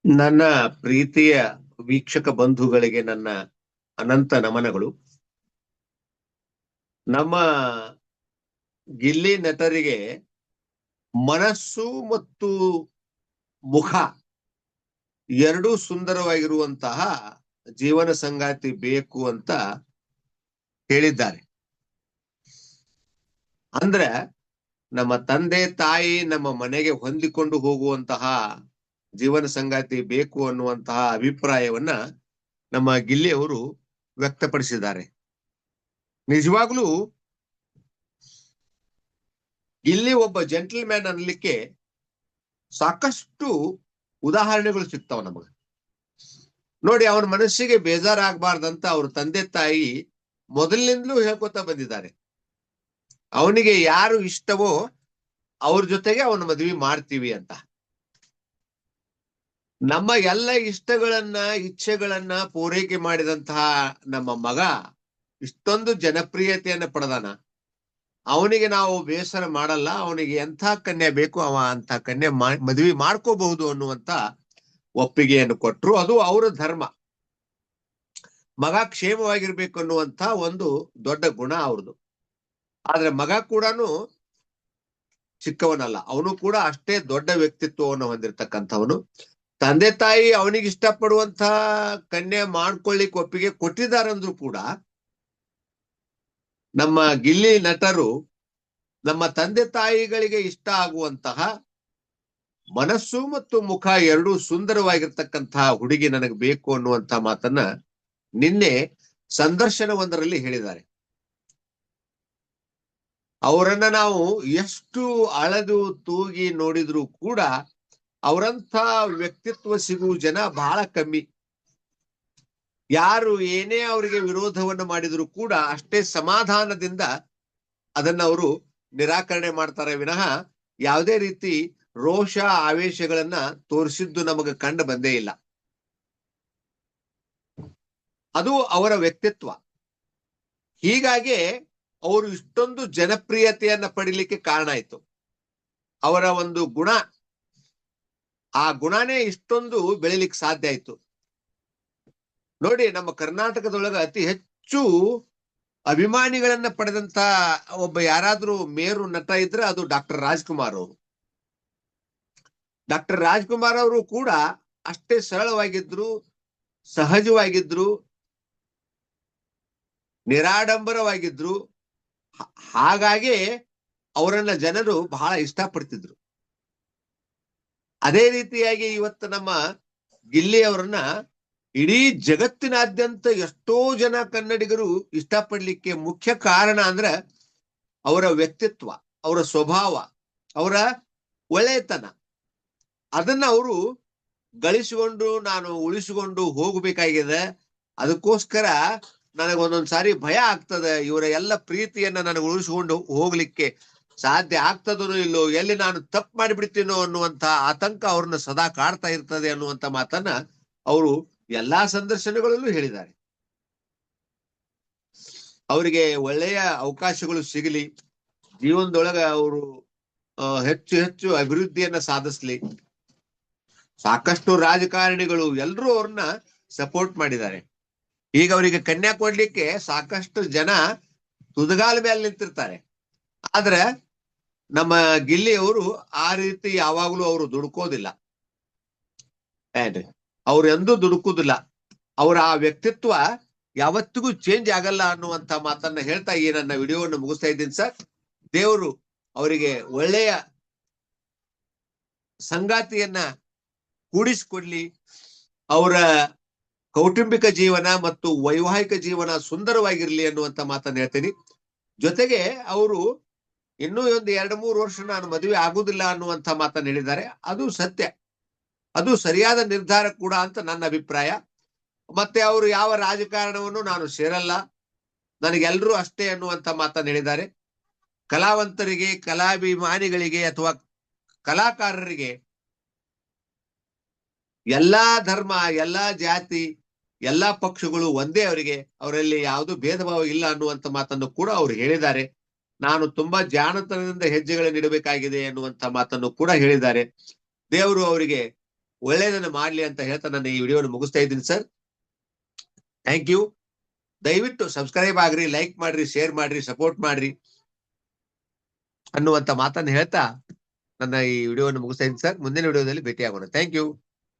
ನನ್ನ ಪ್ರೀತಿಯ ವೀಕ್ಷಕ ಬಂಧುಗಳಿಗೆ ನನ್ನ ಅನಂತ ನಮನಗಳು. ನಮ್ಮ ಗಿಲ್ಲಿ ನಟರಿಗೆ ಮನಸ್ಸು ಮತ್ತು ಮುಖ ಎರಡೂ ಸುಂದರವಾಗಿರುವಂತಹ ಜೀವನ ಸಂಗಾತಿ ಬೇಕು ಅಂತ ಹೇಳಿದ್ದಾರೆ. ಅಂದ್ರೆ ನಮ್ಮ ತಂದೆ ತಾಯಿ ನಮ್ಮ ಮನೆಗೆ ಹೊಂದಿಕೊಂಡು ಹೋಗುವಂತಹ ಜೀವನ ಸಂಗಾತಿ ಬೇಕು ಅನ್ನುವಂತಹ ಅಭಿಪ್ರಾಯವನ್ನ ನಮ್ಮ ಗಿಲ್ಲಿಯವರು ವ್ಯಕ್ತಪಡಿಸಿದ್ದಾರೆ. ನಿಜವಾಗ್ಲೂ ಗಿಲ್ಲಿ ಒಬ್ಬ ಜೆಂಟಲ್ಮ್ಯಾನ್ ಅನ್ಲಿಕ್ಕೆ ಸಾಕಷ್ಟು ಉದಾಹರಣೆಗಳು ಸಿಗ್ತಾವ ನಮಗೆ. ನೋಡಿ, ಅವನ ಮನಸ್ಸಿಗೆ ಬೇಜಾರಾಗಬಾರ್ದಂತ ಅವ್ರ ತಂದೆ ತಾಯಿ ಮೊದಲಿನಿಂದಲೂ ಹೇಳ್ಕೊತಾ ಬಂದಿದ್ದಾರೆ. ಅವನಿಗೆ ಯಾರು ಇಷ್ಟವೋ ಅವ್ರ ಜೊತೆಗೆ ಅವನ ಮದುವೆ ಮಾಡ್ತೀವಿ ಅಂತ. ನಮ್ಮ ಎಲ್ಲ ಇಷ್ಟಗಳನ್ನ ಇಚ್ಛೆಗಳನ್ನ ಪೂರೈಕೆ ಮಾಡಿದಂತಹ ನಮ್ಮ ಮಗ ಇಷ್ಟೊಂದು ಜನಪ್ರಿಯತೆಯನ್ನ ಪಡೆದಾನ. ಅವನಿಗೆ ನಾವು ಬೇಸರ ಮಾಡಲ್ಲ, ಅವನಿಗೆ ಎಂಥ ಕನ್ಯೆ ಬೇಕು ಅವ ಅಂತ ಕನ್ಯೆ ಮದುವೆ ಮಾಡ್ಕೋಬಹುದು ಅನ್ನುವಂತ ಒಪ್ಪಿಗೆಯನ್ನು ಕೊಟ್ರು. ಅದು ಅವರ ಧರ್ಮ. ಮಗ ಕ್ಷೇಮವಾಗಿರ್ಬೇಕು ಅನ್ನುವಂತ ಒಂದು ದೊಡ್ಡ ಗುಣ ಅವ್ರದ್ದು. ಆದ್ರೆ ಮಗ ಕೂಡ ಚಿಕ್ಕವನಲ್ಲ, ಅವನು ಕೂಡ ಅಷ್ಟೇ ದೊಡ್ಡ ವ್ಯಕ್ತಿತ್ವವನ್ನು ಹೊಂದಿರತಕ್ಕಂಥವನು. ತಂದೆ ತಾಯಿ ಅವನಿಗೆ ಇಷ್ಟಪಡುವಂತ ಕನ್ಯೆ ಮಾಡ್ಕೊಳ್ಳಿಕ್ ಒಪ್ಪಿಗೆ ಕೊಟ್ಟಿದ್ದಾರಂದ್ರು ಕೂಡ ನಮ್ಮ ಗಿಲ್ಲಿ ನಟರು ನಮ್ಮ ತಂದೆ ತಾಯಿಗಳಿಗೆ ಇಷ್ಟ ಆಗುವಂತಹ ಮನಸ್ಸು ಮತ್ತು ಮುಖ ಎರಡೂ ಸುಂದರವಾಗಿರ್ತಕ್ಕಂತಹ ಹುಡುಗಿ ನನಗೆ ಬೇಕು ಅನ್ನುವಂತ ಮಾತನ್ನ ನಿನ್ನೆ ಸಂದರ್ಶನವೊಂದರಲ್ಲಿ ಹೇಳಿದ್ದಾರೆ. ಅವರನ್ನ ನಾವು ಎಷ್ಟು ಅಳೆದು ತೂಗಿ ನೋಡಿದ್ರು ಕೂಡ ಅವರಂಥ ವ್ಯಕ್ತಿತ್ವ ಸಿಗುವ ಜನ ಬಹಳ ಕಮ್ಮಿ. ಯಾರು ಏನೇ ಅವರಿಗೆ ವಿರೋಧವನ್ನು ಮಾಡಿದ್ರು ಕೂಡ ಅಷ್ಟೇ ಸಮಾಧಾನದಿಂದ ಅದನ್ನ ಅವರು ನಿರಾಕರಣೆ ಮಾಡ್ತಾರೆ ವಿನಃ ಯಾವುದೇ ರೀತಿ ರೋಷ ಆವೇಶಗಳನ್ನ ತೋರಿಸಿದ್ದು ನಮಗೆ ಕಂಡು ಬಂದೇ ಇಲ್ಲ. ಅದು ಅವರ ವ್ಯಕ್ತಿತ್ವ. ಹೀಗಾಗಿ ಅವರು ಇಷ್ಟೊಂದು ಜನಪ್ರಿಯತೆಯನ್ನ ಪಡಿಲಿಕ್ಕೆ ಕಾರಣ ಆಯ್ತು ಅವರ ಒಂದು ಗುಣ. ಆ ಗುಣನೇ ಇಷ್ಟೊಂದು ಬೆಳಿಲಿಕ್ಕೆ ಸಾಧ್ಯ ಆಯ್ತು. ನೋಡಿ, ನಮ್ಮ ಕರ್ನಾಟಕದೊಳಗ ಅತಿ ಹೆಚ್ಚು ಅಭಿಮಾನಿಗಳನ್ನ ಪಡೆದಂತ ಒಬ್ಬ ಯಾರಾದ್ರೂ ಮೇರು ನಟ ಇದ್ರೆ ಅದು ಡಾಕ್ಟರ್ ರಾಜ್ಕುಮಾರ್ ಅವರು. ಡಾಕ್ಟರ್ ರಾಜ್ಕುಮಾರ್ ಅವರು ಕೂಡ ಅಷ್ಟೇ ಸರಳವಾಗಿದ್ರು, ಸಹಜವಾಗಿದ್ರು, ನಿರಾಡಂಬರವಾಗಿದ್ರು. ಹಾಗಾಗಿ ಅವರನ್ನ ಜನರು ಬಹಳ ಇಷ್ಟಪಡ್ತಿದ್ರು. ಅದೇ ರೀತಿಯಾಗಿ ಇವತ್ತು ನಮ್ಮ ಗಿಲ್ಲಿ ಅವರನ್ನ ಇಡೀ ಜಗತ್ತಿನಾದ್ಯಂತ ಎಷ್ಟೋ ಜನ ಕನ್ನಡಿಗರು ಇಷ್ಟಪಡ್ಲಿಕ್ಕೆ ಮುಖ್ಯ ಕಾರಣ ಅಂದ್ರೆ ಅವರ ವ್ಯಕ್ತಿತ್ವ, ಅವರ ಸ್ವಭಾವ, ಅವರ ಒಳ್ಳೆತನ. ಅದನ್ನ ಅವರು ಗಳಿಸಿಕೊಂಡು ನಾನು ಉಳಿಸಿಕೊಂಡು ಹೋಗಬೇಕಾಗಿದೆ. ಅದಕ್ಕೋಸ್ಕರ ನನಗೆ ಒಂದೊಂದ್ ಸಾರಿ ಭಯ ಆಗ್ತದೆ, ಇವರ ಎಲ್ಲ ಪ್ರೀತಿಯನ್ನ ನನಗೆ ಉಳಿಸಿಕೊಂಡು ಹೋಗ್ಲಿಕ್ಕೆ ಸಾಧ್ಯ ಆಗ್ತದೋ ಇಲ್ಲೋ, ಎಲ್ಲಿ ನಾನು ತಪ್ಪು ಮಾಡಿಬಿಡ್ತೀನೋ ಅನ್ನುವಂತ ಆತಂಕ ಅವ್ರನ್ನ ಸದಾ ಕಾಡ್ತಾ ಇರ್ತದೆ ಅನ್ನುವಂತ ಮಾತನ್ನ ಅವರು ಎಲ್ಲಾ ಸಂದರ್ಶನಗಳಲ್ಲೂ ಹೇಳಿದ್ದಾರೆ. ಅವರಿಗೆ ಒಳ್ಳೆಯ ಅವಕಾಶಗಳು ಸಿಗಲಿ, ಜೀವನದೊಳಗ ಅವರು ಹೆಚ್ಚು ಹೆಚ್ಚು ಅಭಿವೃದ್ಧಿಯನ್ನ ಸಾಧಿಸ್ಲಿ. ಸಾಕಷ್ಟು ರಾಜಕಾರಣಿಗಳು ಎಲ್ಲರೂ ಅವ್ರನ್ನ ಸಪೋರ್ಟ್ ಮಾಡಿದ್ದಾರೆ. ಈಗ ಅವರಿಗೆ ಕನ್ಯಾ ಕೊಡ್ಲಿಕ್ಕೆ ಸಾಕಷ್ಟು ಜನ ತುದಗಾಲ ಮೇಲೆ ನಿಂತಿರ್ತಾರೆ. ಆದ್ರೆ ನಮ್ಮ ಗಿಲ್ಲಿ ಅವರು ಆ ರೀತಿ ಯಾವಾಗ್ಲೂ ಅವರು ದುಡುಕೋದಿಲ್ಲ, ಅವ್ರು ಎಂದೂ ದುಡುಕುದಿಲ್ಲ. ಅವರ ಆ ವ್ಯಕ್ತಿತ್ವ ಯಾವತ್ತಿಗೂ ಚೇಂಜ್ ಆಗಲ್ಲ ಅನ್ನುವಂತ ಮಾತನ್ನ ಹೇಳ್ತಾ ಈ ನನ್ನ ವಿಡಿಯೋವನ್ನು ಮುಗಿಸ್ತಾ ಇದ್ದೀನಿ ಸರ್. ದೇವರು ಅವರಿಗೆ ಒಳ್ಳೆಯ ಸಂಗಾತಿಯನ್ನ ಕೂಡಿಸಿಕೊಡ್ಲಿ, ಅವರ ಕೌಟುಂಬಿಕ ಜೀವನ ಮತ್ತು ವೈವಾಹಿಕ ಜೀವನ ಸುಂದರವಾಗಿರ್ಲಿ ಅನ್ನುವಂತ ಮಾತನ್ನ ಹೇಳ್ತೀನಿ. ಜೊತೆಗೆ ಅವರು ಇನ್ನೂ ಒಂದು 2-3 ವರ್ಷ ನಾನು ಮದುವೆ ಆಗುದಿಲ್ಲ ಅನ್ನುವಂತ ಮಾತನ್ನ ಹೇಳಿದ್ದಾರೆ. ಅದು ಸತ್ಯ, ಅದು ಸರಿಯಾದ ನಿರ್ಧಾರ ಕೂಡ ಅಂತ ನನ್ನ ಅಭಿಪ್ರಾಯ. ಮತ್ತೆ ಅವರು ಯಾವ ರಾಜಕಾರಣವನ್ನು ನಾನು ಸೇರಲ್ಲ, ನನಗೆಲ್ಲರೂ ಅಷ್ಟೇ ಅನ್ನುವಂತ ಮಾತನ್ನ ಹೇಳಿದ್ದಾರೆ. ಕಲಾವಂತರಿಗೆ, ಕಲಾಭಿಮಾನಿಗಳಿಗೆ ಅಥವಾ ಕಲಾಕಾರರಿಗೆ ಎಲ್ಲಾ ಧರ್ಮ, ಎಲ್ಲಾ ಜಾತಿ, ಎಲ್ಲಾ ಪಕ್ಷಗಳು ಒಂದೇ. ಅವರಲ್ಲಿ ಯಾವುದು ಭೇದ ಭಾವ ಇಲ್ಲ ಅನ್ನುವಂತ ಮಾತನ್ನು ಕೂಡ ಅವರು ಹೇಳಿದ್ದಾರೆ. ನಾನು ತುಂಬಾ ಜಾಣತನದಿಂದ ಹೆಜ್ಜೆಗಳನ್ನು ಇಡಬೇಕಾಗಿದೆ ಎನ್ನುವಂತ ಮಾತನ್ನು ಕೂಡ ಹೇಳಿದ್ದಾರೆ. ದೇವರು ಅವರಿಗೆ ಒಳ್ಳೆಯದನ್ನ ಮಾಡ್ಲಿ ಅಂತ ಹೇಳ್ತಾ ನಾನು ಈ ವಿಡಿಯೋನ ಮುಗಿಸ್ತಾ ಇದ್ದೀನಿ ಸರ್. Thank you. ದಯವಿಟ್ಟು ಸಬ್ಸ್ಕ್ರೈಬ್ ಆಗ್ರಿ, ಲೈಕ್ ಮಾಡ್ರಿ, ಶೇರ್ ಮಾಡ್ರಿ, ಸಪೋರ್ಟ್ ಮಾಡ್ರಿ ಅನ್ನುವಂತ ಮಾತನ್ನ ಹೇಳ್ತಾ ನನ್ನ ಈ ವಿಡಿಯೋವನ್ನು ಮುಗಿಸ್ತಾ ಇದ್ದೀನಿ ಸರ್. ಮುಂದಿನ ವಿಡಿಯೋದಲ್ಲಿ ಭೇಟಿ ಆಗೋಣ. Thank you.